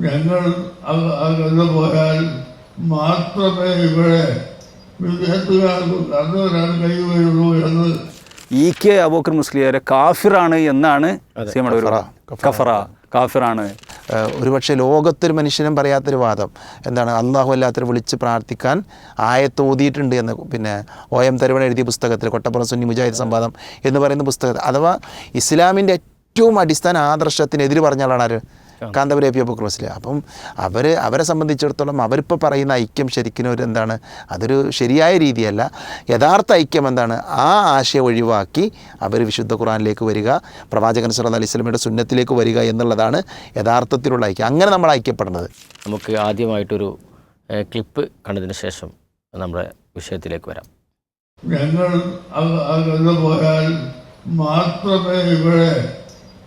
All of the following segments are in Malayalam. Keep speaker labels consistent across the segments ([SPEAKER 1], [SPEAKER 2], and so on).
[SPEAKER 1] ഞങ്ങൾ അകന്നു പോയാൽ മാത്രമേ ഇവിടെ വിദേശത്തുകാർക്ക് കടന്നു വരാൻ കഴിയുകയുള്ളൂ എന്ന്
[SPEAKER 2] EK അബൂബക്കർ മുസ്ലിയാരെ കാഫിറാണ് എന്നാണ് കാഫിറാണ്.
[SPEAKER 3] ഒരുപക്ഷെ ലോകത്തൊരു മനുഷ്യനും പറയാത്തൊരു വാദം എന്താണ്, അള്ളാഹു അല്ലാത്തവരെ വിളിച്ച് പ്രാർത്ഥിക്കാൻ ആയത്ത് ഓതിയിട്ടുണ്ട് എന്ന് പിന്നെ OM തരുവൺ എഴുതിയ പുസ്തകത്തിൽ കൊട്ടപ്പുറം സുന്നി മുജാഹിദ് സംവാദം എന്ന് പറയുന്ന പുസ്തകത്തിൽ, അഥവാ ഇസ്ലാമിൻ്റെ ഏറ്റവും അടിസ്ഥാന ആദർശത്തിനെതിര് പറഞ്ഞ ആളാണ് ആര്? കാന്തപുരം AP അബൂബക്കർ മുസ്ലിയാർ. അപ്പം അവരെ സംബന്ധിച്ചിടത്തോളം അവരിപ്പോൾ പറയുന്ന ഐക്യം ശരിക്കും ഒരു എന്താണ്, അതൊരു ശരിയായ രീതിയല്ല. യഥാർത്ഥ ഐക്യം എന്താണ്, ആ ആശയം ഒഴിവാക്കി അവർ വിശുദ്ധ ഖുർആനിലേക്ക് വരിക, പ്രവാചകൻ സല്ലല്ലാഹു അലൈഹി വസല്ലമയുടെ സുന്നത്തിലേക്ക് വരിക എന്നുള്ളതാണ് യഥാർത്ഥത്തിലുള്ള ഐക്യം. അങ്ങനെ നമ്മൾ ഐക്യപ്പെടുന്നത്.
[SPEAKER 4] നമുക്ക് ആദ്യമായിട്ടൊരു ക്ലിപ്പ് കണ്ടതിന് ശേഷം നമ്മുടെ വിഷയത്തിലേക്ക് വരാം.
[SPEAKER 1] ഞങ്ങൾ അകന്നു പോയാൽ മാത്രമേ ഇവിടെ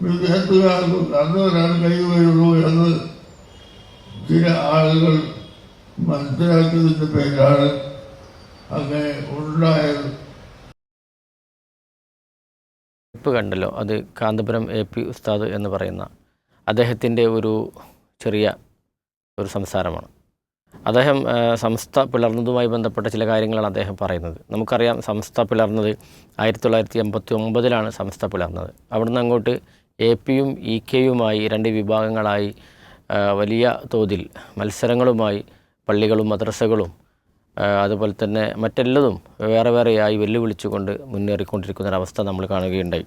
[SPEAKER 1] വിദേശത്തുകാർക്ക് കടന്നു വരാൻ കഴിയുകയുള്ളൂ എന്ന് ചില ആളുകൾ മനസ്സിലാക്കിയതിൻ്റെ പേരാണ് അങ്ങനെ ഉണ്ടായത്.
[SPEAKER 4] ക്ലിപ്പ് കണ്ടല്ലോ, അത് കാന്തപുരം AP ഉസ്താദ് എന്ന് പറയുന്ന അദ്ദേഹത്തിൻ്റെ ഒരു ചെറിയ ഒരു സംസാരമാണ്. അദ്ദേഹം സംസ്ഥ പിളർന്നതുമായി ബന്ധപ്പെട്ട ചില കാര്യങ്ങളാണ് അദ്ദേഹം പറയുന്നത്. നമുക്കറിയാം, സംസ്ഥ പിളർന്നത് 1989 സംസ്ഥ പിളർന്നത്. അവിടുന്ന് അങ്ങോട്ട് AP-യും EK-യുമായി രണ്ട് വിഭാഗങ്ങളായി വലിയ തോതിൽ മത്സരങ്ങളുമായി പള്ളികളും മദ്രസകളും അതുപോലെ തന്നെ മറ്റെല്ലതും വേറെ വേറെയായി വെല്ലുവിളിച്ചുകൊണ്ട് മുന്നേറിക്കൊണ്ടിരിക്കുന്നൊരവസ്ഥ നമ്മൾ കാണുകയുണ്ടായി.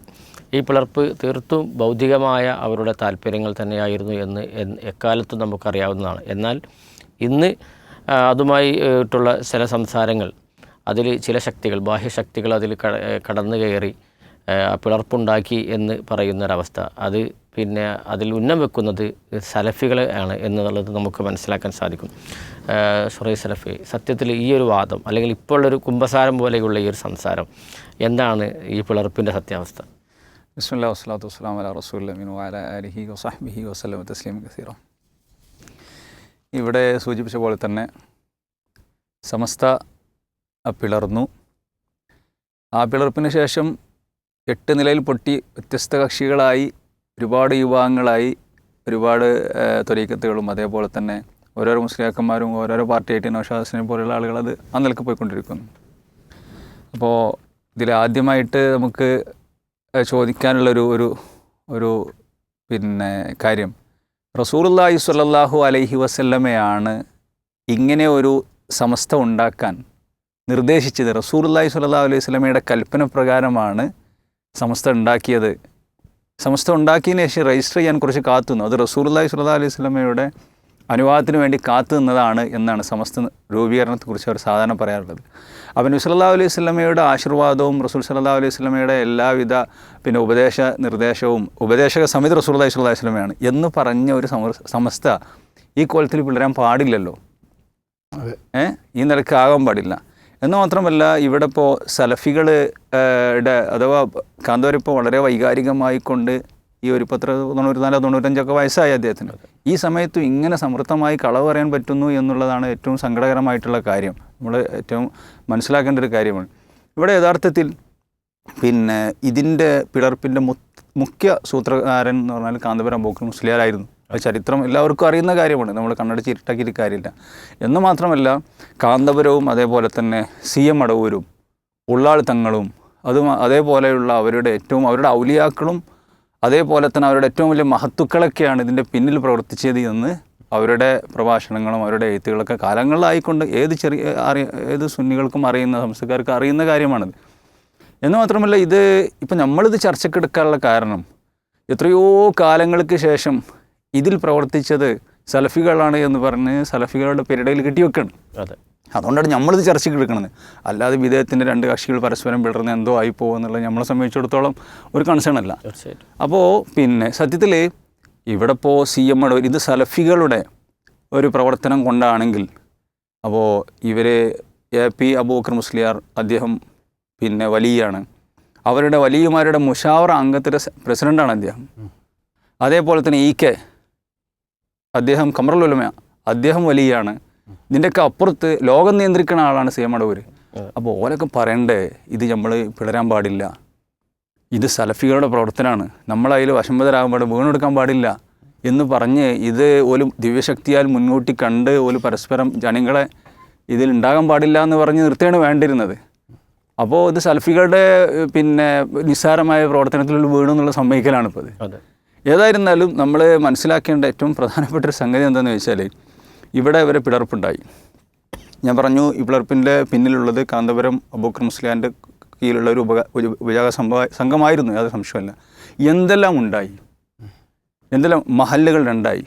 [SPEAKER 4] ഈ പിളർപ്പ് തീർത്തും ബൗദ്ധികമായ അവരുടെ താല്പര്യങ്ങൾ തന്നെയായിരുന്നു എന്ന് എക്കാലത്തും നമുക്കറിയാവുന്നതാണ്. എന്നാൽ ഇന്ന് അതുമായി ട്ടുള്ള ചില സംസാരങ്ങൾ, അതിൽ ചില ശക്തികൾ, ബാഹ്യശക്തികൾ അതിൽ കടന്നു കയറി പിളർപ്പുണ്ടാക്കി എന്ന് പറയുന്നൊരവസ്ഥ, അത് പിന്നെ അതിൽ ഉന്നം വെക്കുന്നത് സലഫികളെ ആണ് എന്നുള്ളത് നമുക്ക് മനസ്സിലാക്കാൻ സാധിക്കും. ഷുറൈ സലഫി, സത്യത്തിൽ ഈ ഒരു വാദം അല്ലെങ്കിൽ ഇപ്പോൾ ഒരു കുംഭസാരം പോലെയുള്ള ഈ ഒരു സംസാരം, എന്താണ് ഈ പിളർപ്പിൻ്റെ സത്യാവസ്ഥ?
[SPEAKER 2] ബിസ്മില്ലാഹി വസ്സലാത്തു വസ്സലാമു അലാ റസൂലില്ലാഹി വഅലാ ആലിഹി വസഹ്ബിഹി വസല്ലമ തസ്ലീമൻ കസീറ. ഇവിടെ സൂചിപ്പിച്ച പോലെ തന്നെ സമസ്ത പിളർന്നു. ആ പിളർപ്പിന് ശേഷം 8 നിലയിൽ പൊട്ടി വ്യത്യസ്ത കക്ഷികളായി, ഒരുപാട് വിഭാഗങ്ങളായി, ഒരുപാട് ത്വരീഖത്തുകളും അതേപോലെ തന്നെ ഓരോരോ മുസ്ലിയാക്കന്മാരും ഓരോരോ പാർട്ടിയായിട്ട് നൗഷാദിനെ പോലെയുള്ള ആളുകൾ അത് ആ നിലക്ക് പോയിക്കൊണ്ടിരിക്കുന്നു. അപ്പോൾ ഇതിൽ ആദ്യമായിട്ട് നമുക്ക് ചോദിക്കാനുള്ളൊരു ഒരു പിന്നെ കാര്യം, റസൂലുള്ളാഹി സ്വല്ലല്ലാഹു അലൈഹി വസല്ലമയാണ് ഇങ്ങനെ ഒരു സമസ്ത ഉണ്ടാക്കാൻ നിർദ്ദേശിച്ചത്. റസൂലുള്ളാഹി സ്വല്ലല്ലാഹു അലൈഹി വസല്ലമയുടെ കൽപ്പന പ്രകാരമാണ് സമസ്ത ഉണ്ടാക്കിയത്. സമസ്ത ഉണ്ടാക്കിയതിന് ശേഷം രജിസ്റ്റർ ചെയ്യാൻ കുറച്ച് കാത്തുനിന്നു. അത് റസൂലുള്ളാഹി സ്വല്ലല്ലാഹു അലൈഹി വസല്ലമയുടെ അനുവാദത്തിന് വേണ്ടി കാത്തു നിന്നതാണ് എന്നാണ് സമസ്ത രൂപീകരണത്തെക്കുറിച്ച് അവർ സാധാരണ പറയാറുള്ളത്. അപ്പോൾ നബി സല്ലല്ലാഹു അലൈഹി വസല്ലമയുടെ ആശീർവാദവും റസൂൽ സല്ലല്ലാഹു അലൈഹി വസല്ലമയുടെ എല്ലാവിധ പിന്നെ നിർദ്ദേശവും ഉപദേശക സമിതി റസൂലുള്ളാഹി സ്വല്ലല്ലാഹു അലൈഹി വസല്ലമയാണ് എന്ന് പറഞ്ഞ ഒരു സമസ്ത ഈ കോലത്തിൽ പിളരാൻ പാടില്ലല്ലോ. ഈ നിലക്ക് ആകാൻ പാടില്ല. എന്ന് മാത്രമല്ല, ഇവിടെ ഇപ്പോൾ സലഫികളുടെ അഥവാ കാന്തപുരം ഇപ്പോൾ വളരെ വൈകാരികമായിക്കൊണ്ട് ഈ ഒരു 94-95 വയസ്സായി അദ്ദേഹത്തിന്. ഈ സമയത്തും ഇങ്ങനെ സമൃദ്ധമായി കളവ് പറയാൻ പറ്റുന്നു എന്നുള്ളതാണ് ഏറ്റവും സങ്കടകരമായിട്ടുള്ള കാര്യം. നമ്മൾ ഏറ്റവും മനസ്സിലാക്കേണ്ട ഒരു കാര്യമാണ്. ഇവിടെ യഥാർത്ഥത്തിൽ പിന്നെ ഇതിൻ്റെ പിളർപ്പിൻ്റെ മുഖ്യ സൂത്രധാരൻ എന്ന് പറഞ്ഞാൽ കാന്തപുരം അബൂബക്കർ മുസ്ലിയാരായിരുന്നു. അത് ചരിത്രം എല്ലാവർക്കും അറിയുന്ന കാര്യമാണ്, നമ്മൾ കണ്ണടച്ച് ഇരുട്ടാക്കിയിട്ട് കാര്യമില്ല. എന്ന് മാത്രമല്ല, കാന്തപുരവും അതേപോലെ തന്നെ CM അടവൂരും ഉള്ളാൾ തങ്ങളും അതേപോലെയുള്ള അവരുടെ ഔലിയാക്കളും അതേപോലെ തന്നെ അവരുടെ ഏറ്റവും വലിയ മഹത്തുക്കളൊക്കെയാണ് ഇതിൻ്റെ പിന്നിൽ പ്രവർത്തിച്ചത് എന്ന് അവരുടെ പ്രഭാഷണങ്ങളും അവരുടെ എഴുത്തുകളൊക്കെ കാലങ്ങളിലായിക്കൊണ്ട് ഏത് സുന്നികൾക്കും അറിയുന്ന സംസ്കാർക്ക് അറിയുന്ന കാര്യമാണിത്. എന്ന് മാത്രമല്ല, ഇത് ഇപ്പം നമ്മളിത് ചർച്ചക്കെടുക്കാനുള്ള കാരണം, എത്രയോ കാലങ്ങൾക്ക് ശേഷം ഇതിൽ പ്രവർത്തിച്ചത് സലഫികളാണ് എന്ന് പറഞ്ഞ് സലഫികളുടെ പെരടയിൽ കെട്ടിവെക്കണം.
[SPEAKER 4] അതെ,
[SPEAKER 2] അതുകൊണ്ടാണ് നമ്മളിത് ചർച്ചയ്ക്ക് എടുക്കുന്നത്. അല്ലാതെ വിധേയത്തിൻ്റെ രണ്ട് കക്ഷികൾ പരസ്പരം പിളർന്ന് എന്തോ ആയിപ്പോകും എന്നുള്ളത് നമ്മളെ സംബന്ധിച്ചിടത്തോളം ഒരു കൺസേൺ അല്ല. അപ്പോൾ പിന്നെ സത്യത്തിൽ ഇവിടെ ഇപ്പോൾ CM അടവൂർ ഇത് സലഫികളുടെ ഒരു പ്രവർത്തനം കൊണ്ടാണെങ്കിൽ, അപ്പോൾ ഇവർ AP അബൂബക്കർ മുസ്ലിയാർ അദ്ദേഹം പിന്നെ വലിയാണ്, അവരുടെ വലിയമാരുടെ മുഷാവറ അംഗത്തിൻ്റെ പ്രസിഡൻ്റാണ് അദ്ദേഹം. അതേപോലെ തന്നെ EK അദ്ദേഹം ഖമറുൽ ഉലമ, അദ്ദേഹം വലിയാണ്. ഇതിൻ്റെയൊക്കെ അപ്പുറത്ത് ലോകം നിയന്ത്രിക്കുന്ന ആളാണ് CM അടവൂർ. അപ്പോൾ ഓരൊക്കെ പറയണ്ടേ ഇത് നമ്മൾ പിളരാൻ പാടില്ല, ഇത് സലഫികളുടെ പ്രവർത്തനമാണ്, നമ്മളതിൽ വശംബദ്ധരാകാൻ പാടില്ല, വീണെടുക്കാൻ പാടില്ല എന്ന് പറഞ്ഞ് ഇത് ഒരു ദിവ്യശക്തിയാൽ മുൻകൂട്ടി കണ്ട് ഒരു പരസ്പരം ജനങ്ങളെ ഇതിലുണ്ടാകാൻ പാടില്ല എന്ന് പറഞ്ഞ് നിർത്തുകയാണ് വേണ്ടിയിരുന്നത്. അപ്പോൾ ഇത് സൽഫികളുടെ പിന്നെ നിസ്സാരമായ പ്രവർത്തനത്തിൽ വീണു എന്നുള്ള സമ്മതിക്കലാണ് ഇപ്പോൾ ഇത്. ഏതായിരുന്നാലും നമ്മൾ മനസ്സിലാക്കേണ്ട ഏറ്റവും പ്രധാനപ്പെട്ട ഒരു സംഗതി എന്താണെന്ന് വെച്ചാൽ ഇവിടെ ഇവരെ പിളർപ്പുണ്ടായി. ഞാൻ പറഞ്ഞു ഈ പിളർപ്പിൻ്റെ പിന്നിലുള്ളത് കാന്തപുരം അബൂബക്കർ മുസ്ലിയാൻ്റെ കീഴിലുള്ള ഒരു ഉപജാക സംഘമായിരുന്നു, യാതൊരു സംശയമല്ല. എന്തെല്ലാം ഉണ്ടായി, എന്തെല്ലാം മഹല്ലുകൾ രണ്ടായി.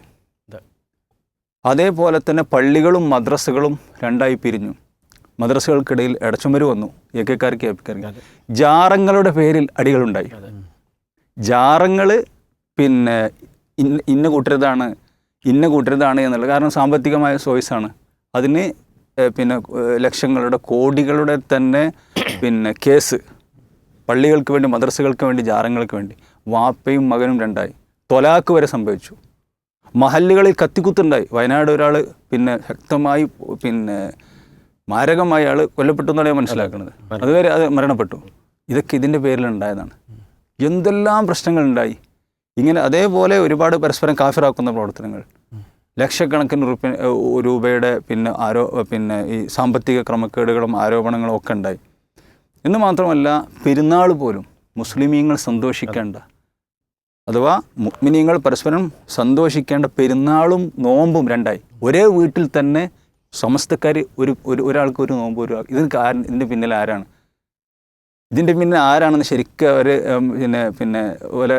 [SPEAKER 2] അതേപോലെ തന്നെ പള്ളികളും മദ്രസകളും രണ്ടായി പിരിഞ്ഞു. മദ്രസകൾക്കിടയിൽ ഇടച്ചുമര് വന്നു, ഏകക്കാർക്ക്. ജാറങ്ങളുടെ പേരിൽ അടികളുണ്ടായി. ജാറങ്ങൾ പിന്നെ ഇന്ന കൂട്ടരുതാണ് എന്നുള്ളത്. കാരണം സാമ്പത്തികമായ സോഴ്സാണ്. അതിന് പിന്നെ ലക്ഷങ്ങളുടെ കോടികളുടെ തന്നെ പിന്നെ കേസ് പള്ളികൾക്ക് വേണ്ടി, മദ്രസകൾക്ക് വേണ്ടി, ജാറങ്ങൾക്ക് വേണ്ടി. വാപ്പയും മകനും രണ്ടായി. തൊലാക്ക് വരെ സംഭവിച്ചു. മഹല്ലുകളിൽ കത്തിക്കുത്തുണ്ടായി. വയനാട് ഒരാൾ പിന്നെ ശക്തമായി പിന്നെ മാരകമായ ആൾ കൊല്ലപ്പെട്ടു എന്നാണ് ഞാൻ മനസ്സിലാക്കുന്നത്. അതുവരെ അത് മരണപ്പെട്ടു. ഇതൊക്കെ ഇതിൻ്റെ പേരിലുണ്ടായതാണ്. എന്തെല്ലാം പ്രശ്നങ്ങളുണ്ടായി ഇങ്ങനെ. അതേപോലെ ഒരുപാട് പരസ്പരം കാഫിറാക്കുന്ന പ്രവർത്തനങ്ങൾ, ലക്ഷക്കണക്കിന് രൂപയുടെ പിന്നെ ഈ സാമ്പത്തിക ക്രമക്കേടുകളും ആരോപണങ്ങളും ഒക്കെ ഉണ്ടായി. എന്ന് മാത്രമല്ല പെരുന്നാൾ പോലും മുസ്ലിമീങ്ങൾ സന്തോഷിക്കേണ്ട, അഥവാ മുഅ്മിനീങ്ങൾ പരസ്പരം സന്തോഷിക്കേണ്ട പെരുന്നാളും നോമ്പും രണ്ടായി. ഒരേ വീട്ടിൽ തന്നെ സമസ്തക്കാർ ഒരാൾക്ക് ഒരു നോമ്പ്, ഇതിൻ്റെ പിന്നിൽ ആരാണ്? ഇതിൻ്റെ പിന്നിൽ ആരാണെന്ന് ശരിക്കും അവർ പിന്നെ ഓരോ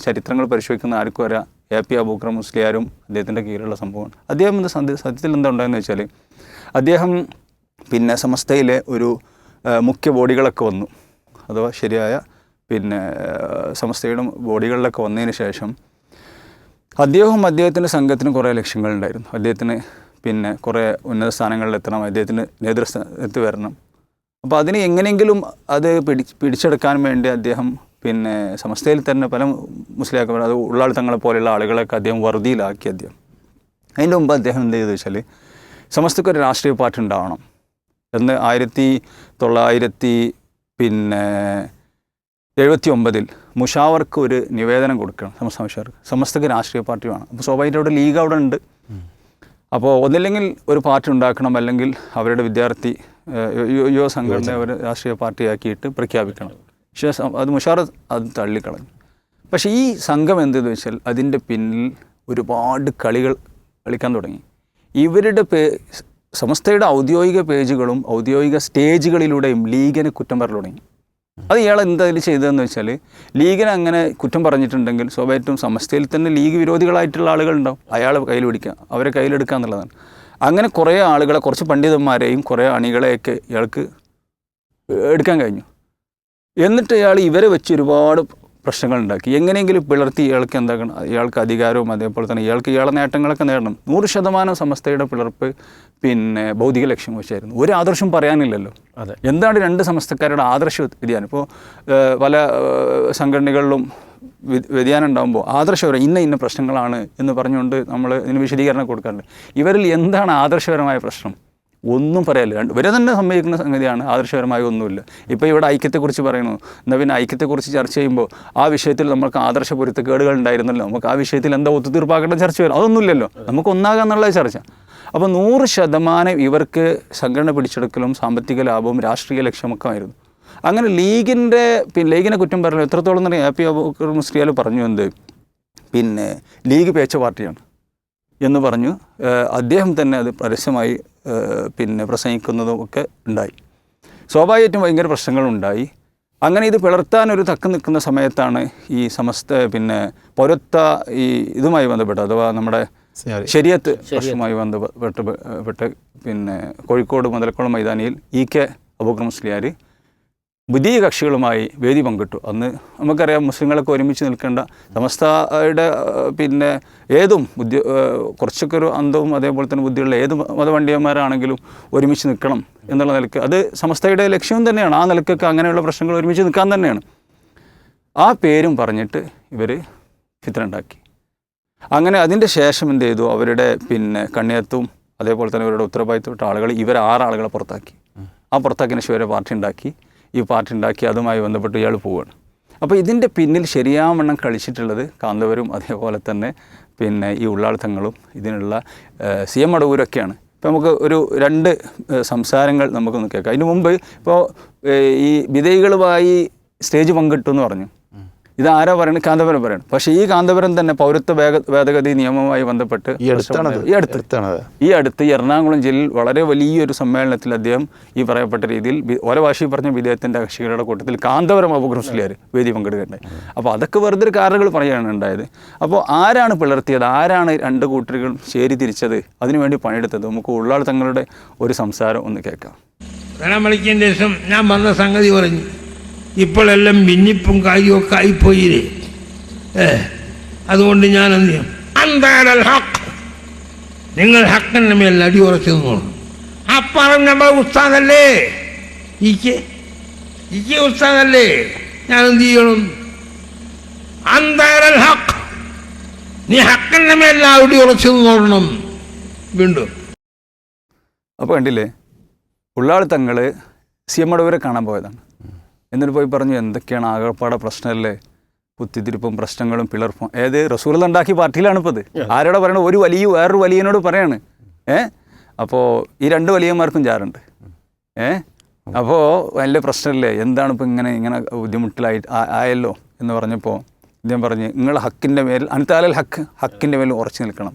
[SPEAKER 2] ചരിത്രങ്ങൾ പരിശോധിക്കുന്ന ആർക്കും വരാം. AP അബൂബക്കർ മുസ്ലിയാരും അദ്ദേഹത്തിൻ്റെ കീഴിലുള്ള സംഭവമാണ്. അദ്ദേഹം സത്യത്തിൽ എന്താ ഉണ്ടായെന്ന് വെച്ചാൽ അദ്ദേഹം പിന്നെ സമസ്തയിലെ ഒരു മുഖ്യ ബോഡികളൊക്കെ വന്നു, അഥവാ ശരിയായ പിന്നെ സമസ്തയുടെ ബോഡികളിലൊക്കെ വന്നതിന് ശേഷം അദ്ദേഹത്തിൻ്റെ സംഘത്തിന് കുറേ ലക്ഷ്യങ്ങളുണ്ടായിരുന്നു. അദ്ദേഹത്തിന് പിന്നെ കുറേ ഉന്നത സ്ഥാനങ്ങളിലെത്തണം, അദ്ദേഹത്തിന് നേതൃസ്ഥാനത്ത് വരണം. അപ്പോൾ അതിന് എങ്ങനെയെങ്കിലും അത് പിടിച്ചെടുക്കാൻ വേണ്ടി അദ്ദേഹം പിന്നെ സമസ്തയിൽ തന്നെ പല മുസ്ലിയാക്കന്മാർ, അത് ഉള്ളാൾ തങ്ങളെ പോലെയുള്ള ആളുകളൊക്കെ അദ്ദേഹം വറുതിയിലാക്കി. അതിൻ്റെ മുമ്പ് അദ്ദേഹം എന്ത് ചെയ്തു വെച്ചാൽ സമസ്തക്ക് ഒരു രാഷ്ട്രീയ പാർട്ടി ഉണ്ടാവണം എന്ന് 1979 മുഷാവർക്ക് ഒരു നിവേദനം കൊടുക്കണം. സമസ്തക്ക് രാഷ്ട്രീയ പാർട്ടി വേണം. അപ്പോൾ സ്വാഭാവികമായിട്ട് അവിടെ ലീഗ് അവിടെ ഉണ്ട്. അപ്പോൾ ഒന്നില്ലെങ്കിൽ ഒരു പാർട്ടി ഉണ്ടാക്കണം, അല്ലെങ്കിൽ അവരുടെ വിദ്യാർത്ഥി യുവ സംഘടന അവർ രാഷ്ട്രീയ പാർട്ടിയാക്കിയിട്ട് പ്രഖ്യാപിക്കണം. പക്ഷേ അത് മുഷാർ അത് തള്ളിക്കളഞ്ഞു. പക്ഷേ ഈ സംഘം എന്തെന്ന് വെച്ചാൽ അതിൻ്റെ പിന്നിൽ ഒരുപാട് കളിക്കാൻ തുടങ്ങി. ഇവരുടെ സമസ്തയുടെ ഔദ്യോഗിക പേജുകളും ഔദ്യോഗിക സ്റ്റേജുകളിലൂടെയും ലീഗിനെ കുറ്റം പറഞ്ഞു തുടങ്ങി. അത് ഇയാൾ എന്തായാലും ചെയ്തതെന്ന് വെച്ചാൽ ലീഗിനെ അങ്ങനെ കുറ്റം പറഞ്ഞിട്ടുണ്ടെങ്കിൽ സ്വാഭാവികമായിട്ടും സമസ്തയിൽ തന്നെ ലീഗ് വിരോധികളായിട്ടുള്ള ആളുകളുണ്ടാവും, അയാളെ കയ്യിൽ പിടിക്കുക, അവരെ കയ്യിലെടുക്കുക എന്നുള്ളതാണ്. അങ്ങനെ കുറേ ആളുകളെ, കുറച്ച് പണ്ഡിതന്മാരെയും കുറേ അണികളെയൊക്കെ ഇയാൾക്ക് എടുക്കാൻ കഴിഞ്ഞു. എന്നിട്ട് ഇയാൾ ഇവരെ വെച്ച് ഒരുപാട് പ്രശ്നങ്ങളുണ്ടാക്കി. എങ്ങനെയെങ്കിലും പിളർത്തി ഇയാൾക്ക് എന്താക്കണം, ഇയാൾക്ക് അധികാരവും അതേപോലെ തന്നെ ഇയാളെ നേട്ടങ്ങളൊക്കെ നേടണം. 100% സമസ്തയുടെ പിളർപ്പ് പിന്നെ ഭൗതിക ലക്ഷ്യം വെച്ചായിരുന്നു. ഒരു ആദർശം പറയാനില്ലല്ലോ. എന്താണ് രണ്ട് സമസ്തക്കാരുടെ ആദർശ വ്യതിയാനം? ഇപ്പോൾ പല സംഘടനകളിലും വ്യതിയാനം ഉണ്ടാകുമ്പോൾ ആദർശപരം ഇന്ന പ്രശ്നങ്ങളാണ് എന്ന് പറഞ്ഞുകൊണ്ട് നമ്മൾ ഇതിന് വിശദീകരണം കൊടുക്കാറുണ്ട്. ഇവരിൽ എന്താണ് ആദർശപരമായ പ്രശ്നം? ഒന്നും പറയാനില്ല. ഇവരെ തന്നെ സമ്മതിക്കുന്ന സംഗതിയാണ്, ആദർശപരമായ ഒന്നുമില്ല. ഇപ്പോൾ ഇവിടെ ഐക്യത്തെക്കുറിച്ച് പറയുന്നു. എന്നാൽ പിന്നെ ഐക്യത്തെക്കുറിച്ച് ചർച്ച ചെയ്യുമ്പോൾ ആ വിഷയത്തിൽ നമുക്ക് ആദർശ പൊരുത്തക്കേടുകൾ ഉണ്ടായിരുന്നല്ലോ, നമുക്ക് ആ വിഷയത്തിൽ എന്താ ഒത്തുതീർപ്പാക്കേണ്ട ചർച്ച വരും. അതൊന്നുമില്ലല്ലോ, നമുക്ക് ഒന്നാകാന്നുള്ള ചർച്ച. അപ്പോൾ 100% ഇവർക്ക് സംഘടന പിടിച്ചെടുക്കലും സാമ്പത്തിക ലാഭവും രാഷ്ട്രീയ ലക്ഷ്യമൊക്കെ ആയിരുന്നു. അങ്ങനെ ലീഗിനെ കുറ്റം പറഞ്ഞു എത്രത്തോളം തന്നെ AP അബൂബക്കർ മുസ്ലിയാർ പറഞ്ഞു എന്ത് പിന്നെ ലീഗ് പേച്ച പാർട്ടിയാണ് എന്ന് പറഞ്ഞു. അദ്ദേഹം തന്നെ അത് പരസ്യമായി പിന്നെ പ്രസംഗിക്കുന്നതും ഒക്കെ ഉണ്ടായി. സ്വാഭാവികമായിട്ടും ഭയങ്കര പ്രശ്നങ്ങളുണ്ടായി. അങ്ങനെ ഇത് പിളർത്താൻ ഒരു തക്കം നിൽക്കുന്ന സമയത്താണ് ഈ സമസ്ത പിന്നെ പൗരത്വ ഈ ഇതുമായി ബന്ധപ്പെട്ട്, അഥവാ നമ്മുടെ ശരീഅത്ത് പ്രശ്നവുമായി ബന്ധപ്പെട്ട് പിന്നെ കോഴിക്കോട് മുതലക്കുളം മൈതാനിയിൽ EK അബൂബക്കർ മുസ്ലിയാർ പുതിയ കക്ഷികളുമായി വേദി പങ്കിട്ടു. അന്ന് നമുക്കറിയാം മുസ്ലിങ്ങളൊക്കെ ഒരുമിച്ച് നിൽക്കേണ്ട, സമസ്തയുടെ പിന്നെ ഏതും കുറച്ചൊക്കെ ഒരു അന്തവും അതേപോലെ തന്നെ ബുദ്ധിയുള്ള ഏത് മതപണ്ഡിതന്മാരാണെങ്കിലും ഒരുമിച്ച് നിൽക്കണം എന്നുള്ള നിലയ്ക്ക് അത് സമസ്തയുടെ ലക്ഷ്യം തന്നെയാണ്. ആ നിലയ്ക്കൊക്കെ അങ്ങനെയുള്ള പ്രശ്നങ്ങൾ ഒരുമിച്ച് നിൽക്കാൻ തന്നെയാണ്. ആ പേരും പറഞ്ഞിട്ട് ഇവർ ഫിത്ന ഉണ്ടാക്കി. അങ്ങനെ അതിൻ്റെ ശേഷം എന്ത് ചെയ്തു, അവരുടെ പിന്നെ കണ്ണിയത്തും അതേപോലെ തന്നെ അവരുടെ ഉത്തരവാദിത്തപ്പെട്ട ആളുകൾ 6 ആളുകളെ പുറത്താക്കി. ആ പുറത്താക്കിയതിന് ശേഷം പാർട്ടി ഉണ്ടാക്കി. ഈ പാർട്ടി ഉണ്ടാക്കി അതുമായി ബന്ധപ്പെട്ട് ഇയാൾ പോവുകയാണ്. അപ്പോൾ ഇതിൻ്റെ പിന്നിൽ ശരിയാവണ്ണം കളിച്ചിട്ടുള്ളത് കാന്തപുരം അതേപോലെ തന്നെ പിന്നെ ഈ ഉള്ളാൾ തങ്ങളും ഇതിനുള്ള CM അടവൂരൊക്കെയാണ്. ഇപ്പോൾ നമുക്ക് ഒരു 2 സംസാരങ്ങൾ നമുക്കൊന്ന് കേൾക്കാം. അതിന് മുമ്പ് ഇപ്പോൾ ഈ വിധേയികളുമായി സ്റ്റേജ് പങ്കിട്ടു എന്ന് പറഞ്ഞു. ഇതാരാ പറയുന്നത്? കാന്തപുരം പറയണം. പക്ഷേ ഈ കാന്തപുരം തന്നെ പൗരത്വ ഭേദഗതി നിയമവുമായി ബന്ധപ്പെട്ട് ഈ അടുത്ത് എറണാകുളം ജില്ലയിൽ വളരെ വലിയൊരു സമ്മേളനത്തിൽ അദ്ദേഹം ഈ പറയപ്പെട്ട രീതിയിൽ ഓരോ ഭാഷയിൽ പറഞ്ഞ വിധേയത്തിൻ്റെ കക്ഷികളുടെ കൂട്ടത്തിൽ കാന്തപുരം അബൂബക്കർ മുസ്ലിയാർ വേദി പങ്കെടുക്കേണ്ടത്. അപ്പോൾ അതൊക്കെ വെറുതെ കാരണങ്ങൾ പറയുകയാണ് ഉണ്ടായത്. അപ്പോൾ ആരാണ് പിളർത്തിയത്? ആരാണ് 2 കൂട്ടരുകളും ചേരി തിരിച്ചത്? അതിനുവേണ്ടി പണിയെടുത്തത്? നമുക്ക് ഉള്ളാൾ തങ്ങളുടെ ഒരു സംസാരം ഒന്ന് കേൾക്കാം.
[SPEAKER 5] വെള്ളമളിക്കേണ്ട ദിവസം ഞാൻ വന്ന സംഗതി പറഞ്ഞു. ഇപ്പോഴെല്ലാം ഭിന്നിപ്പും കാര്യമൊക്കെ ആയിപ്പോയില്ലേ. അതുകൊണ്ട് ഞാൻ എന്ത് ചെയ്യും? അന്താരൽ ഹക്ക്, നിങ്ങൾ ഹക്കിൻ്റെ മേൽ അടിയുറച്ചു നിന്നോളൂ. ആ പറഞ്ഞ ഉസ്താദല്ലേ, ഇക്ക് ഉസ്താദല്ലേ, ഞാൻ എന്ത് ചെയ്യണം? അന്താരൽ ഹക്ക്, നീ ഹക്കിൻ്റെ മേൽ അടിയുറച്ചു നിന്നോളണം. വീണ്ടും
[SPEAKER 2] അപ്പോൾ കണ്ടില്ലേ, ഉള്ളാൾ തങ്ങൾ CM അടവൂരെ കാണാൻ പോയതാണ്. എന്നിട്ട് പോയി പറഞ്ഞു, എന്തൊക്കെയാണ് ആകപ്പാടെ പ്രശ്നമല്ലേ, കുത്തിത്തിരിപ്പും പ്രശ്നങ്ങളും പിളർപ്പും. ഏത് റസൂലുള്ള ഉണ്ടാക്കിയ പാർട്ടിയിലാണ് ഇപ്പോൾ ഇത്. ആരോടെ പറയണത്? ഒരു വലിയ വേറൊരു വലിയനോട് പറയാണ്. അപ്പോൾ ഈ 2 വലിയന്മാർക്കും ജാറുണ്ട്. അപ്പോൾ വലിയ പ്രശ്നമല്ലേ, എന്താണ് ഇപ്പോൾ ഇങ്ങനെ ബുദ്ധിമുട്ടിലായിട്ട് ആയല്ലോ എന്ന് പറഞ്ഞപ്പോൾ ഇദ്ദേഹം പറഞ്ഞ്, നിങ്ങൾ ഹക്കിൻ്റെ മേൽ അൻതാലൽ ഹക്കിൻ്റെ മേൽ ഉറച്ചു നിൽക്കണം.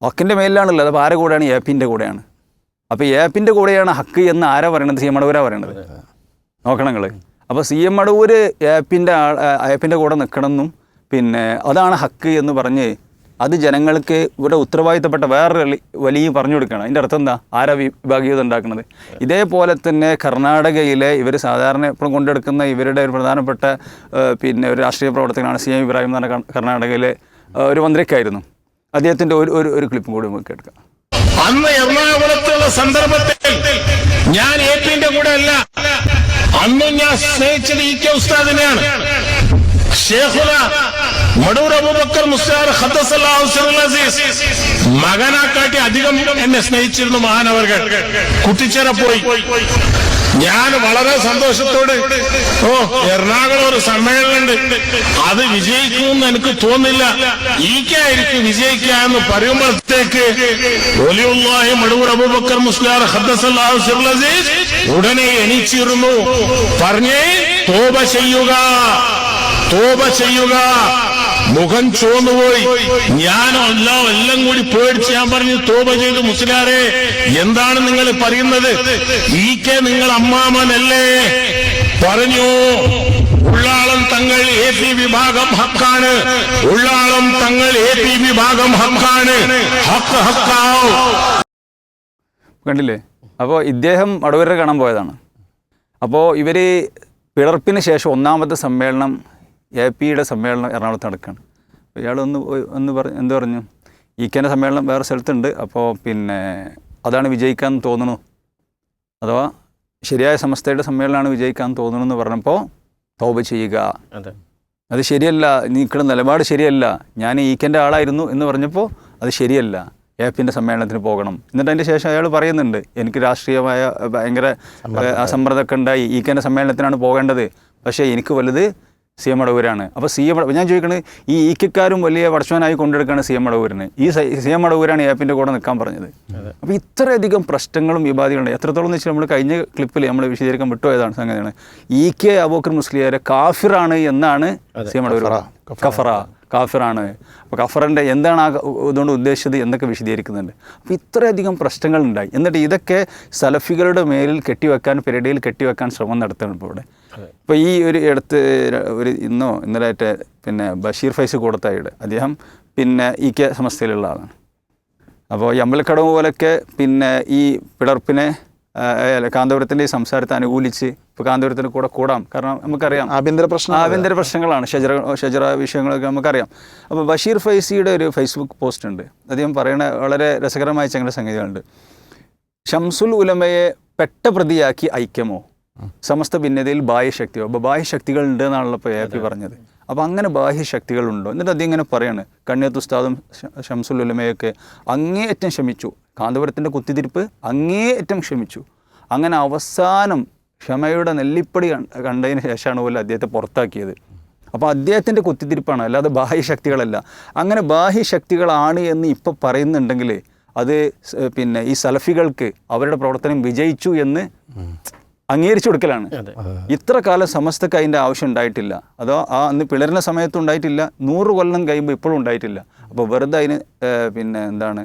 [SPEAKER 2] ഹക്കിൻ്റെ മേലിലാണല്ലോ. അപ്പോൾ ആരെ കൂടെയാണ്? APൻ്റെ കൂടെയാണ്. അപ്പോൾ APൻ്റെ കൂടെയാണ് ഹക്ക് എന്ന് ആരാ പറയണത്? CM അടവൂരാ പറയണത്. നോക്കണം നിങ്ങൾ. അപ്പോൾ CM അടവൂർ APൻ്റെ കൂടെ നിൽക്കണമെന്നും പിന്നെ അതാണ് ഹക്ക് എന്ന് പറഞ്ഞ് അത് ജനങ്ങൾക്ക് ഇവിടെ ഉത്തരവാദിത്തപ്പെട്ട വേറൊരു വലിയ പറഞ്ഞു കൊടുക്കണം. അതിൻ്റെ അർത്ഥം എന്താ? ആരാ വിഭാഗീയത ഉണ്ടാക്കുന്നത്? ഇതേപോലെ തന്നെ കർണാടകയിലെ ഇവർ സാധാരണ എപ്പോഴും കൊണ്ടെടുക്കുന്ന ഇവരുടെ ഒരു പ്രധാനപ്പെട്ട പിന്നെ ഒരു രാഷ്ട്രീയ പ്രവർത്തകനാണ് CM ഇബ്രാഹിം എന്ന് പറഞ്ഞ കർണാടകയിലെ ഒരു മന്ത്രിക്കായിരുന്നു. അദ്ദേഹത്തിൻ്റെ ഒരു ക്ലിപ്പും കൂടി നമുക്ക് കേൾക്കാം.
[SPEAKER 6] അന്ന് എറണാകുളത്തുള്ള സന്ദർഭത്തിൽ ഞാൻ APൻ്റെ കൂടെ അല്ല, അന്നും ഞാൻ സ്നേഹിച്ചത് EK ഉസ്താദിനെയാണ്. ഷേഖുന മടൂർ അബൂബക്കർ മുസ്ലിയാർ ഖദ്ദസല്ലാഹു സിറൽ അസീസ് മകനാക്കാട്ടി അധികം എന്നെ സ്നേഹിച്ചിരുന്നു മഹാനവർകൾ. കുട്ടിച്ചേര പോയി. ഞാൻ വളരെ സന്തോഷത്തോട് എറണാകുളം ഒരു സമ്മേളനമുണ്ട്, അത് വിജയിക്കുമെന്ന് എനിക്ക് തോന്നില്ല, EK ആയിരിക്കും വിജയിക്കുക എന്ന് പറയുമ്പോഴത്തേക്ക് വലിയുള്ളാഹി മടൂർ അബൂബക്കർ മുസ്ലിയാർ ഖദ്ദസല്ലാഹു സിറൽ അസീസ് ഉടനെ എണീച്ചിരുന്നു. പറഞ്ഞേ, തോബ ചെയ്യുക, തോബ ചെയ്യുക. മുഖം ചോന്നുപോയി. ഞാനോ എല്ലാം കൂടി പേടിച്ച് ഞാൻ പറഞ്ഞു, തോബ ചെയ്തു. മുസ്ലിയാരെ, എന്താണ് നിങ്ങൾ പറയുന്നത്? EK നിങ്ങൾ അമ്മാമനല്ലേ? പറഞ്ഞു, ഉള്ളാളം തങ്ങൾ AP വിഭാഗം ഹക്കാണ്, ഉള്ളാളം തങ്ങൾ AP വിഭാഗം ഹക്കാണ്, ഹക്ക് ഹക്കാവും.
[SPEAKER 2] കണ്ടില്ലേ? അപ്പോൾ ഇദ്ദേഹം അടവൂരെ കാണാൻ പോയതാണ്. അപ്പോൾ ഇവർ പിളർപ്പിന് ശേഷം 1ാമത്തെ സമ്മേളനം APയുടെ സമ്മേളനം എറണാകുളത്ത് നടക്കുകയാണ്. അപ്പോൾ ഇയാൾ എന്ത് പറഞ്ഞു? EKൻ്റെ സമ്മേളനം വേറെ സ്ഥലത്തുണ്ട്, അപ്പോൾ പിന്നെ അതാണ് വിജയിക്കാൻ തോന്നുന്നു, അഥവാ ശരിയായ സമസ്തയുടെ സമ്മേളനമാണ് വിജയിക്കാൻ തോന്നുന്നു എന്ന് പറഞ്ഞപ്പോൾ തൗബ ചെയ്യുക, അത് ശരിയല്ല, നിൽക്കുന്ന നിലപാട് ശരിയല്ല, ഞാൻ EKൻ്റെ ആളായിരുന്നു എന്ന് പറഞ്ഞപ്പോൾ അത് ശരിയല്ല, APൻ്റെ സമ്മേളനത്തിന് പോകണം. എന്നിട്ട് അതിൻ്റെ ശേഷം അയാൾ പറയുന്നുണ്ട്, എനിക്ക് രാഷ്ട്രീയമായ ഭയങ്കര സമ്മർദ്ദമൊക്കെ ഉണ്ടായി, EKൻ്റെ സമ്മേളനത്തിനാണ് പോകേണ്ടത്, പക്ഷേ എനിക്ക് വലുത് CM അടവൂരാണ്. അപ്പോൾ ഞാൻ ചോദിക്കുന്നത്, ഈ EKക്കാരും വലിയ പടച്ചവനായി കൊണ്ടെടുക്കുകയാണ് CM അടവൂരിന്. ഈ CM അടവൂരാണ് APൻ്റെ കൂടെ നിൽക്കാൻ പറഞ്ഞത്. അപ്പോൾ ഇത്രയധികം പ്രശ്നങ്ങളും വിവാദികളുണ്ട്. എത്രത്തോളം എന്ന് വെച്ചാൽ നമ്മൾ കഴിഞ്ഞ ക്ലിപ്പിൽ നമ്മൾ വിശദീകരിക്കാൻ വിട്ടുപോയതാണ് സംഗതിയാണ്. EK അബൂബക്കർ മുസ്ലിയാരെ കാഫിറാണ് എന്നാണ് CM അടവൂർ കാഫിറാണ്. അപ്പോൾ കഫറിൻ്റെ എന്താണ് ആ ഇതുകൊണ്ട് ഉദ്ദേശിച്ചത് എന്നൊക്കെ വിശദീകരിക്കുന്നുണ്ട്. അപ്പോൾ ഇത്രയധികം പ്രശ്നങ്ങളുണ്ടായി. എന്നിട്ട് ഇതൊക്കെ സലഫികളുടെ മേലിൽ കെട്ടിവെക്കാൻ, പെരടിയിൽ കെട്ടിവെക്കാൻ ശ്രമം നടത്തുകയാണ് ഇപ്പോൾ ഇവിടെ. ഇപ്പോൾ ഈ അടുത്ത് ഇന്നലെയായിട്ട് പിന്നെ ബഷീർ ഫൈസ് കൂടത്തായിയുടെ അദ്ദേഹം പിന്നെ EK സമസ്തയിലുള്ള ആളാണ്. അപ്പോൾ ഈ അമ്പലക്കടവ് പോലൊക്കെ പിന്നെ ഈ പിളർപ്പിനെ കാന്തപുരത്തിൻ്റെ ഈ സംസാരത്തെ അനുകൂലിച്ച് ഇപ്പോൾ കാന്തപുരത്തിന് കൂടെ കൂടാം, കാരണം നമുക്കറിയാം ആഭ്യന്തര പ്രശ്നങ്ങളാണ്, ഷജറ വിഷയങ്ങളൊക്കെ നമുക്കറിയാം. അപ്പോൾ ബഷീർ ഫൈസിയുടെ ഒരു ഫേസ്ബുക്ക് പോസ്റ്റ് ഉണ്ട്. അദ്ദേഹം പറയുന്ന വളരെ രസകരമായ ചില സംഗതികളുണ്ട്. ഷംസുൽ ഉലമയെ പെട്ട പ്രതിയാക്കി ഐക്യമോ, സമസ്ത ഭിന്നതയിൽ ബാഹ്യശക്തിയോ. അപ്പോൾ ബാഹ്യശക്തികൾ ഉണ്ട് എന്നാണല്ലോ ഇപ്പോൾ AP പറഞ്ഞത്. അപ്പോൾ അങ്ങനെ ബാഹ്യശക്തികളുണ്ടോ? എന്നിട്ട് അദ്ദേഹം ഇങ്ങനെ പറയാണ്, കണ്ണിയത്ത് ഉസ്താദും ഷംസുൽ ഉലമയൊക്കെ അങ്ങേയറ്റം ക്ഷമിച്ചു, കാന്തപുരത്തിൻ്റെ കുത്തിത്തിരിപ്പ് അങ്ങേയറ്റം ക്ഷമിച്ചു. അങ്ങനെ അവസാനം ക്ഷമയുടെ നെല്ലിപ്പടി കണ്ടതിന് ശേഷമാണ് പോലും അദ്ദേഹത്തെ പുറത്താക്കിയത്. അപ്പോൾ അദ്ദേഹത്തിൻ്റെ കുത്തിത്തിരിപ്പാണ്, അല്ലാതെ ബാഹ്യശക്തികളല്ല. അങ്ങനെ ബാഹ്യശക്തികളാണ് എന്ന് ഇപ്പോൾ പറയുന്നുണ്ടെങ്കിൽ അത് പിന്നെ ഈ സലഫികൾക്ക് അവരുടെ പ്രവർത്തനം വിജയിച്ചു എന്ന് അംഗീകരിച്ചു കൊടുക്കലാണ്. ഇത്ര കാലം സമസ്തക്ക് അതിൻ്റെ ആവശ്യം ഉണ്ടായിട്ടില്ല. അതോ അന്ന് പിളരുന്ന സമയത്തും ഉണ്ടായിട്ടില്ല, 100 കൊല്ലം കഴിയുമ്പോൾ ഇപ്പോഴും ഉണ്ടായിട്ടില്ല. അപ്പോൾ വെറുതെ അതിന് പിന്നെ എന്താണ്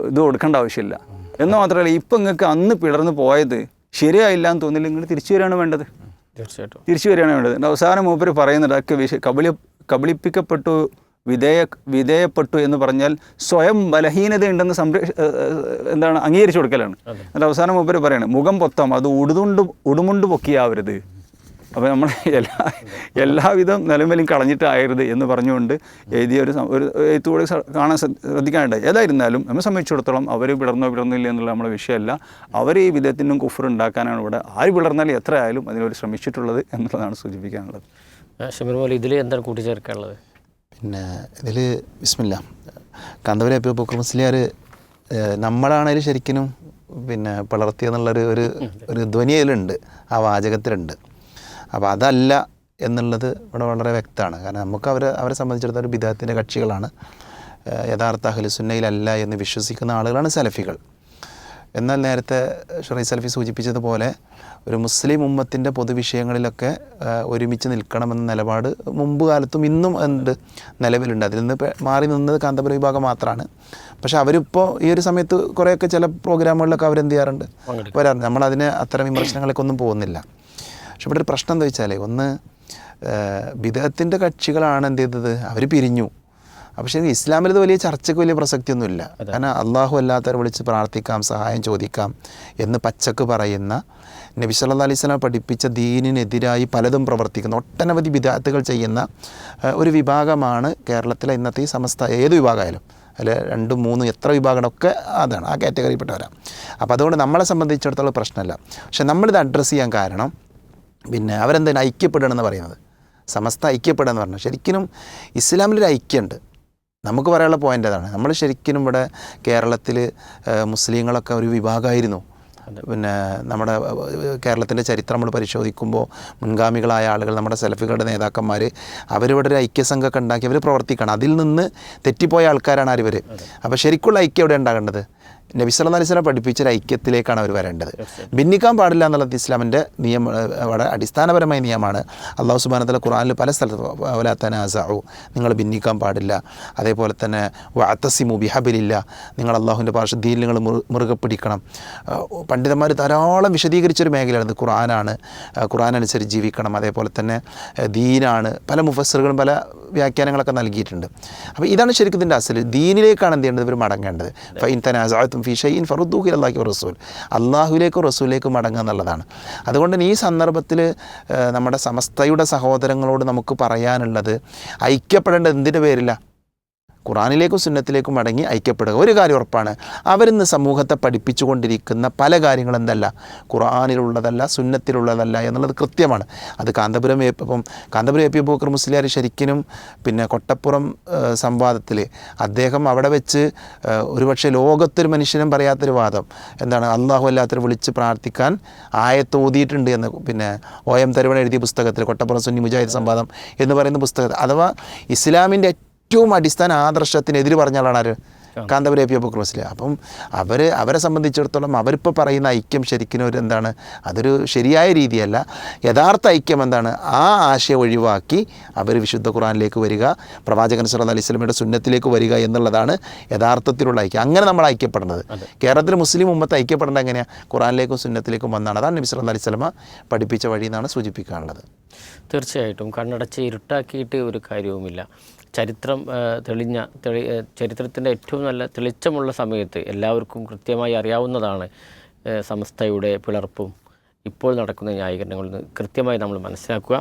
[SPEAKER 2] ഇത് കൊടുക്കേണ്ട ആവശ്യമില്ല എന്ന് മാത്രമല്ല, ഇപ്പം നിങ്ങൾക്ക് അന്ന് പിളർന്ന് പോയത് ശരിയായില്ല എന്ന് തോന്നില്ല, നിങ്ങൾ തിരിച്ചു വരികയാണ് വേണ്ടത്.
[SPEAKER 4] തീർച്ചയായിട്ടും
[SPEAKER 2] തിരിച്ചു വരികയാണ് വേണ്ടത്. അവസാനം മൂപ്പര് പറയുന്നുണ്ട്, ഒക്കെ കബളിപ്പിക്കപ്പെട്ടു വിധേയപ്പെട്ടു എന്ന് പറഞ്ഞാൽ സ്വയം ബലഹീനതയുണ്ടെന്ന് എന്താണ് അംഗീകരിച്ചു കൊടുക്കലാണ്. എന്നിട്ട് അവസാനം മൂപ്പര് പറയണം, മുഖം പൊത്താം, അത് ഉടുമുണ്ട് പൊക്കിയാവരുത്. അപ്പോൾ നമ്മൾ എല്ലാവിധം നിലമേലും കളഞ്ഞിട്ടായരുത് എന്ന് പറഞ്ഞുകൊണ്ട് എഴുതിയ ഒരു എഴുത്തുകൂടി കാണാൻ ശ്രദ്ധിക്കാനുണ്ടായി. ഏതായിരുന്നാലും നമ്മെ സംബന്ധിച്ചിടത്തോളം അവർ പിളർന്നില്ല എന്നുള്ള നമ്മുടെ വിഷയമല്ല. അവർ ഈ വിധത്തിനും കുഫർ ഉണ്ടാക്കാനാണ് ഇവിടെ ആര് പിളർന്നാലും എത്ര ആയാലും അതിനവർ ശ്രമിച്ചിട്ടുള്ളത് എന്നുള്ളതാണ് സൂചിപ്പിക്കാനുള്ളത്.
[SPEAKER 4] ഷമീർ മൗലവി, ഇതിൽ എന്താണ് കൂട്ടിച്ചേർക്കാനുള്ളത്?
[SPEAKER 3] പിന്നെ ഇതിൽ ബിസ്മില്ലാ കാന്തപുരം എ പി ബക്കർ മുസ്ലിയാർ നമ്മളാണേലും ശരിക്കും പിന്നെ പിളർത്തിയെന്നുള്ളൊരു ഒരു ധ്വനി അതിലുണ്ട്, ആ വാചകത്തിലുണ്ട്. അപ്പോൾ അതല്ല എന്നുള്ളത് ഇവിടെ വളരെ വ്യക്തമാണ്. കാരണം നമുക്ക് അവരെ സംബന്ധിച്ചിടത്തോളം ബിദഅത്തിൻ്റെ കക്ഷികളാണ്, യഥാർത്ഥ അഹ്ലുസുന്നയിലല്ല എന്ന് വിശ്വസിക്കുന്ന ആളുകളാണ് സലഫികൾ. എന്നാൽ നേരത്തെ ഷറീഫ് സലഫി സൂചിപ്പിച്ചതുപോലെ ഒരു മുസ്ലിം ഉമ്മത്തിൻ്റെ പൊതുവിഷയങ്ങളിലൊക്കെ ഒരുമിച്ച് നിൽക്കണമെന്ന നിലപാട് മുമ്പ് കാലത്തും ഇന്നും നിലവിലുണ്ട്. അതിൽ നിന്ന് മാറി നിന്നത് കാന്തപുരം വിഭാഗം മാത്രമാണ്. പക്ഷേ അവരിപ്പോൾ ഈ ഒരു സമയത്ത് കുറേയൊക്കെ ചില പ്രോഗ്രാമുകളിലൊക്കെ അവരെന്ത് ചെയ്യാറുണ്ട്, വരാറുണ്ട്. നമ്മളതിന് അത്തരം വിമർശനങ്ങളൊക്കെ ഒന്നും പോകുന്നില്ല. പക്ഷെ ഇവിടെ ഒരു പ്രശ്നം എന്താ വെച്ചാൽ, ഒന്ന് ബിദഅത്തിൻ്റെ കക്ഷികളാണ് എന്ത് ചെയ്തത്, അവർ പിരിഞ്ഞു. പക്ഷേ ഇസ്ലാമിൽ ഇത് വലിയ ചർച്ചയ്ക്ക് വലിയ പ്രസക്തിയൊന്നുമില്ല. കാരണം അള്ളാഹു അല്ലാത്തവരെ വിളിച്ച് പ്രാർത്ഥിക്കാം, സഹായം ചോദിക്കാം എന്ന് പച്ചക്ക് പറയുന്ന നബി സല്ലല്ലാഹു അലൈഹി വസല്ലം പഠിപ്പിച്ച ദീനിനെതിരായി പലതും പ്രവർത്തിക്കുന്ന ഒട്ടനവധി ബിദഅത്തുകൾ ചെയ്യുന്ന ഒരു വിഭാഗമാണ് കേരളത്തിലെ ഇന്നത്തെ ഈ സമസ്ത. ഏത് വിഭാഗമായാലും അല്ല 2, 3 എത്ര വിഭാഗങ്ങളൊക്കെ അതാണ്, ആ കാറ്റഗറിയിൽപ്പെട്ടവരാണ്. അപ്പോൾ അതുകൊണ്ട് നമ്മളെ സംബന്ധിച്ചിടത്തോളം പ്രശ്നമല്ല. പക്ഷെ നമ്മളിത് അഡ്രസ്സ് ചെയ്യാൻ കാരണം പിന്നെ അവരെന്താണ് ഐക്യപ്പെടണമെന്ന് പറയുന്നത്, സമസ്ത ഐക്യപ്പെടുക എന്ന് പറഞ്ഞാൽ ശരിക്കും ഇസ്ലാമിലൊരു ഐക്യമുണ്ട്. നമുക്ക് പറയാനുള്ള പോയിൻ്റ് അതാണ്. നമ്മൾ ശരിക്കും ഇവിടെ കേരളത്തിൽ മുസ്ലിങ്ങളൊക്കെ ഒരു വിഭാഗമായിരുന്നു. പിന്നെ നമ്മുടെ കേരളത്തിൻ്റെ ചരിത്രം നമ്മൾ പരിശോധിക്കുമ്പോൾ മുൻഗാമികളായ ആളുകൾ, നമ്മുടെ സലഫികളുടെ നേതാക്കന്മാർ, അവരിവിടെ ഒരു ഐക്യസംഘമൊക്കെ ഉണ്ടാക്കി അവർ പ്രവർത്തിക്കണം. അതിൽ നിന്ന് തെറ്റിപ്പോയ ആൾക്കാരാണ് ആരിവർ. അപ്പോൾ ശരിക്കുള്ള ഐക്യം എവിടെ ഉണ്ടാകേണ്ടത്? നബി സല്ലല്ലാഹു അലൈഹി വസല്ലം പഠിപ്പിച്ചൊരു ഐക്യത്തിലേക്കാണ് അവർ വരേണ്ടത്. ഭിന്നിക്കാൻ പാടില്ല എന്നുള്ളത് ഇസ്ലാമിൻ്റെ നിയമം, വളരെ അടിസ്ഥാനപരമായ നിയമമാണ്. അല്ലാഹു സുബ്ഹാനഹു വ തആല ഖുർആനിൽ പല സ്ഥലത്ത് വലാ തനാസഉ, നിങ്ങൾ ഭിന്നിക്കാൻ പാടില്ല. അതേപോലെ തന്നെ വഅതസിമു ബിഹബിലില്ലാ, നിങ്ങൾ അള്ളാഹുവിൻ്റെ ദീനിൽ നിങ്ങൾ മുറുകെ പിടിക്കണം. പണ്ഡിതന്മാർ ധാരാളം വിശദീകരിച്ചൊരു മേഖലയാണ് ഖുർആനാണ്, ഖുർആൻ അനുസരിച്ച് ജീവിക്കണം. അതേപോലെ തന്നെ ദീനാണ്. പല മുഫസ്സിറുകളും പല വ്യാഖ്യാനങ്ങളൊക്കെ നൽകിയിട്ടുണ്ട്. അപ്പോൾ ഇതാണ് ശരിക്കും ഇതിൻ്റെ അസൽ. ദീനിലേക്കാണ് എന്ത് ചെയ്യേണ്ടത്, ഇവർ മടങ്ങേണ്ടത്. ഫൈൻ തനാസഅതും ഫീ ഷൈഇൻ ഫറുദ്ദൂഹു ഇലല്ലാഹി വറസൂൽ, അള്ളാഹുവിലേക്കോ റസൂലിലേക്കോ മടങ്ങുക എന്നുള്ളതാണ്. അതുകൊണ്ട് ഈ സന്ദർഭത്തിൽ നമ്മുടെ സമസ്തയുടെ സഹോദരങ്ങളോട് നമുക്ക് പറയാനുള്ളത്, ഐക്യപ്പെടേണ്ടത് എന്തിൻ്റെ പേരില്ല? ഖുറാനിലേക്കും സുന്നത്തിലേക്കും മടങ്ങി ഐക്യപ്പെടുക. ഒരു കാര്യം ഉറപ്പാണ്, അവരിന്ന് സമൂഹത്തെ പഠിപ്പിച്ചുകൊണ്ടിരിക്കുന്ന പല കാര്യങ്ങളും എന്തല്ല, ഖുറാനിലുള്ളതല്ല, സുന്നത്തിലുള്ളതല്ല എന്നുള്ളത് കൃത്യമാണ്. അത് കാന്തപുരം എ പി ബക്കർ മുസ്ലിയാർ ശരിക്കും പിന്നെ കൊട്ടപ്പുറം സംവാദത്തിൽ അദ്ദേഹം അവിടെ വെച്ച് ഒരുപക്ഷെ ലോകത്തൊരു മനുഷ്യനും പറയാത്തൊരു വാദം എന്താണ്, അള്ളാഹു അല്ലാത്തവരെ വിളിച്ച് പ്രാർത്ഥിക്കാൻ ആയത്ത് ഓതിയിട്ടുണ്ട് എന്ന് പിന്നെ OM തരുവൺ എഴുതിയ പുസ്തകത്തിൽ, കൊട്ടപ്പുറം സുന്നി മുജാഹിദ് സംവാദം എന്ന് പറയുന്ന പുസ്തകത്തിൽ, അഥവാ ഇസ്ലാമിൻ്റെ ഏറ്റവും അടിസ്ഥാന ആദർശത്തിനെതിര് പറഞ്ഞ ആളാണ് ആര്? Kanthapuram A P Bakkar Musliyar. അപ്പം അവരെ സംബന്ധിച്ചിടത്തോളം അവരിപ്പോൾ പറയുന്ന ഐക്യം ശരിക്കും ഒരു എന്താണ്, അതൊരു ശരിയായ രീതിയല്ല. യഥാർത്ഥ ഐക്യം എന്താണ്, ആ ആശയം ഒഴിവാക്കി അവർ വിശുദ്ധ ഖുർആനിലേക്ക് വരിക, പ്രവാചകൻ സല്ലല്ലാഹു അലൈഹി വസല്ലമയുടെ സുന്നത്തിലേക്ക് വരിക എന്നുള്ളതാണ് യഥാർത്ഥത്തിലുള്ള ഐക്യം. അങ്ങനെ നമ്മൾ ഐക്യപ്പെടുന്നത്. കേരളത്തിൽ മുസ്ലിം ഉമ്മത്ത് ഐക്യപ്പെടേണ്ടത് എങ്ങനെയാണ്? ഖുർആനിലേക്കും സുന്നത്തിലേക്കും വന്നാണ്. അതാണ് നബി സല്ലല്ലാഹു അലൈഹി വസല്ലമ പഠിപ്പിച്ച വഴി എന്നാണ് സൂചിപ്പിക്കാനുള്ളത്.
[SPEAKER 4] തീർച്ചയായിട്ടും കണ്ണടച്ച് ഇരുട്ടാക്കിയിട്ട് ഒരു കാര്യവുമില്ല. ചരിത്രം ചരിത്രത്തിൻ്റെ ഏറ്റവും നല്ല തെളിച്ചമുള്ള സമയത്ത് എല്ലാവർക്കും കൃത്യമായി അറിയാവുന്നതാണ് സമസ്തയുടെ പിളർപ്പും ഇപ്പോൾ നടക്കുന്ന ന്യായീകരണങ്ങളിൽ നിന്ന് കൃത്യമായി നമ്മൾ മനസ്സിലാക്കുക.